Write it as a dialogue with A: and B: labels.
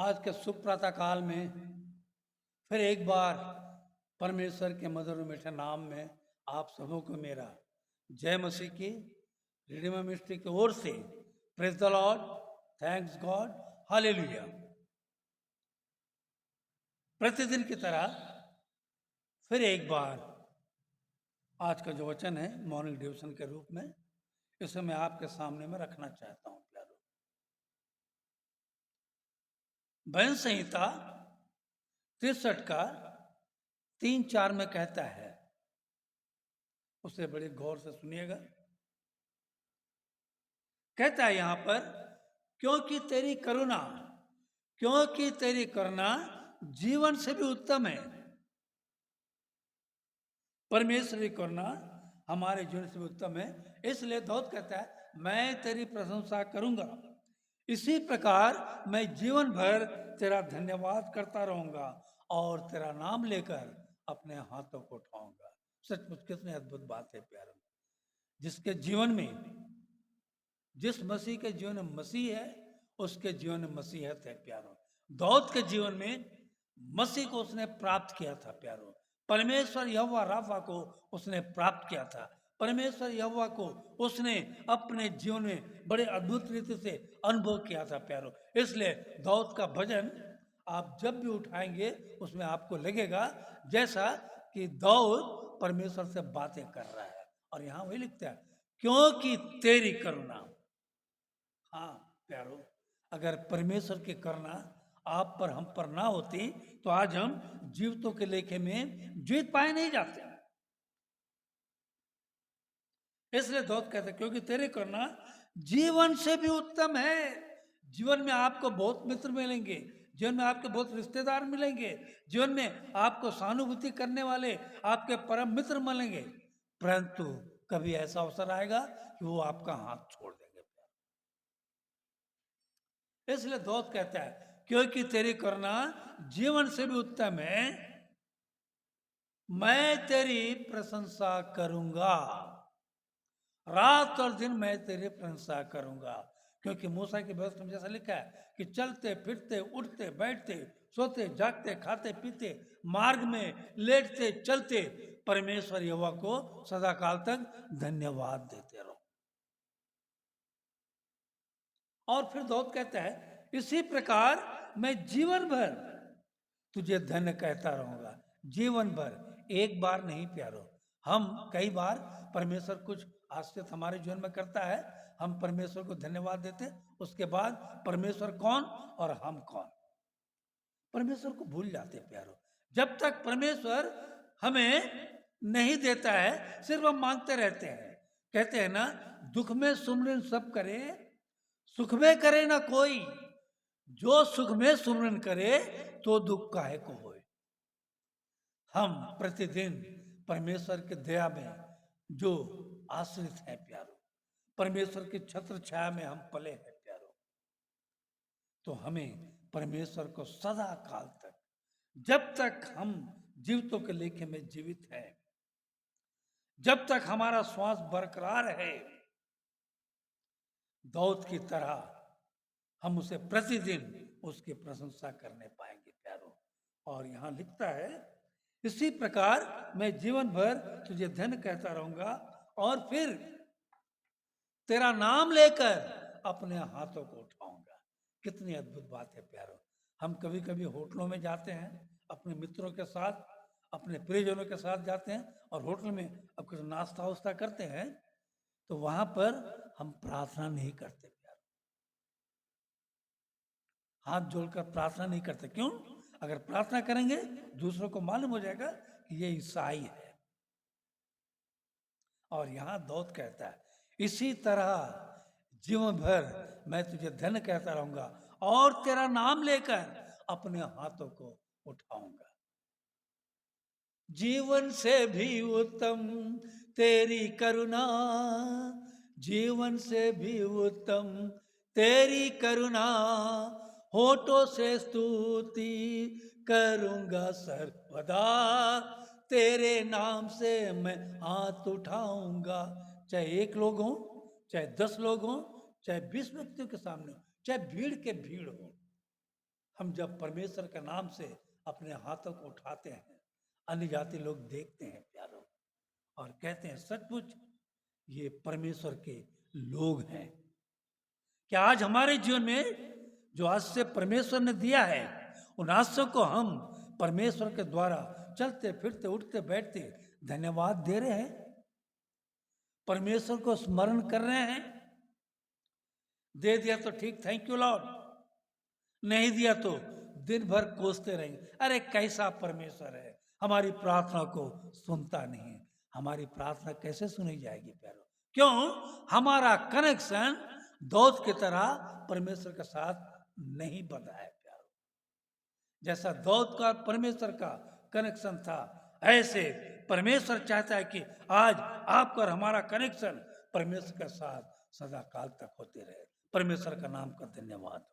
A: आज के शुभ प्रातः काल में फिर एक बार परमेश्वर के मधुर मीठे नाम में आप सबों को मेरा जय मसीह की रिडीमर मिनिस्ट्री की ओर से praise the Lord, thanks God, hallelujah. प्रतिदिन की तरह फिर एक बार आज का जो वचन है मॉर्निंग डिवोशन के रूप में इसे मैं आपके सामने में रखना चाहता हूं। प्यारो, भजन संहिता 63 का 3-4 में कहता है, उसे बड़े गौर से सुनिएगा। कहता है यहां पर, क्योंकि तेरी करुणा जीवन से भी उत्तम है। परमेश्वर की करुणा हमारे जीवन से भी उत्तम है, इसलिए दाऊद कहता है मैं तेरी प्रशंसा करूंगा। इसी प्रकार मैं जीवन भर तेरा धन्यवाद करता रहूंगा और तेरा नाम लेकर अपने हाथों को उठाऊंगा। सचमुच कितनी अद्भुत बात है प्यारों। जिसके जीवन में, जिस मसीह के जीवन में मसीह है, उसके जीवन में मसीहत है प्यारों। दाऊद के जीवन में मसीह को उसने प्राप्त किया था प्यारों। परमेश्वर यहोवा राफा को उसने प्राप्त किया था। परमेश्वर यहोवा को उसने अपने जीवन में बड़े अद्भुत रीति से अनुभव किया था प्यारों। इसलिए दाऊद का भजन आप जब भी उठाएंगे उसमें आपको लगेगा जैसा कि दाऊद परमेश्वर से बातें कर रहा है। और यहां वही लिखता है, क्योंकि तेरी करुणा। हाँ प्यारो, अगर परमेश्वर की करुणा आप पर, हम पर ना होती तो आज हम जीवितों के लेखे में जीत पाए नहीं जाते। इसलिए दाऊद कहते, क्योंकि तेरी करुणा जीवन से भी उत्तम है। जीवन में आपको बहुत मित्र मिलेंगे, जीवन में आपके बहुत रिश्तेदार मिलेंगे, जीवन में आपको सहानुभूति करने वाले आपके परम मित्र मिलेंगे, परंतु कभी ऐसा अवसर आएगा कि वो आपका हाथ छोड़ देंगे। इसलिए दाऊद कहता है, क्योंकि तेरी करुणा जीवन से भी उत्तम है, मैं तेरी प्रशंसा करूंगा। रात और दिन मैं तेरी प्रशंसा करूंगा। क्योंकि मूसा की व्यवस्था में जैसा लिखा है कि चलते फिरते, उठते बैठते, सोते जागते, खाते पीते, मार्ग में लेटते चलते परमेश्वर यहोवा को सदा काल तक धन्यवाद देते रहो। और फिर दाऊद कहता है, इसी प्रकार मैं जीवन भर तुझे धन्य कहता रहूंगा। जीवन भर, एक बार नहीं प्यारो। हम कई बार परमेश्वर कुछ आश्चर्य हमारे जीवन में करता है, हम परमेश्वर को धन्यवाद देते, उसके बाद परमेश्वर कौन और हम कौन, परमेश्वर को भूल जाते प्यारो। जब तक परमेश्वर हमें नहीं देता है सिर्फ हम मांगते रहते हैं। कहते हैं ना, दुख में सुमरन सब करे, सुख में करे ना कोई। जो सुख में सुमरन करे तो दुख काहे को होए। हम प्रतिदिन परमेश्वर की दया में जो आश्रित है प्यारो, परमेश्वर की छत्र छाया में हम पले हैं प्यारो, तो हमें परमेश्वर को सदा काल तक, जब तक हम जीवितों के लेखे में जीवित हैं, जब तक हमारा श्वास बरकरार है, दाऊद की तरह हम उसे प्रतिदिन उसकी प्रशंसा करने पाएंगे प्यारो। और यहां लिखता है, इसी प्रकार मैं जीवन भर तुझे धन्य कहता रहूंगा और फिर तेरा नाम लेकर अपने हाथों को उठाऊंगा। कितनी अद्भुत बात है प्यारो। हम कभी कभी होटलों में जाते हैं, अपने मित्रों के साथ, अपने प्रियजनों के साथ जाते हैं और होटल में अब कुछ नाश्ता वास्ता करते हैं, तो वहां पर हम प्रार्थना नहीं करते प्यारो, हाथ जोड़कर प्रार्थना नहीं करते। क्यों? अगर प्रार्थना करेंगे दूसरों को मालूम हो जाएगा कि ये ईसाई है। और यहां दाऊद कहता है, इसी तरह जीवन भर मैं तुझे धन्य कहता रहूंगा और तेरा नाम लेकर अपने हाथों को उठाऊंगा। जीवन से भी उत्तम तेरी करुणा, जीवन से भी उत्तम तेरी करुणा, होठों से स्तुति करूंगा सर्वदा, तेरे नाम से मैं हाथ उठाऊंगा। चाहे एक लोग हों, चाहे 10 लोग हों, चाहे 20 व्यक्तियों के सामने हो, चाहे भीड़ के भीड़ हो, हम जब परमेश्वर के नाम से अपने हाथों को उठाते हैं, अन्य जाति लोग देखते हैं प्यारों, और कहते हैं सचमुच ये परमेश्वर के लोग हैं। क्या आज हमारे जीवन में जो आशीष परमेश्वर ने दिया है, उन आशीषों को हम परमेश्वर के द्वारा चलते फिरते उठते बैठते धन्यवाद दे रहे हैं, परमेश्वर को स्मरण कर रहे हैं? दे दिया तो ठीक, थैंक यू लॉर्ड, नहीं दिया तो दिन भर कोसते रहेंगे, अरे कैसा परमेश्वर है, हमारी प्रार्थना को सुनता नहीं है। हमारी प्रार्थना कैसे सुनी जाएगी प्यारो? क्यों? हमारा कनेक्शन दाऊद की तरह परमेश्वर के साथ नहीं बंधा है प्यारो। जैसा दाऊद का परमेश्वर का कनेक्शन था, ऐसे परमेश्वर चाहता है कि आज आपका और हमारा कनेक्शन परमेश्वर के साथ सदा काल तक होते रहे। परमेश्वर का नाम का धन्यवाद।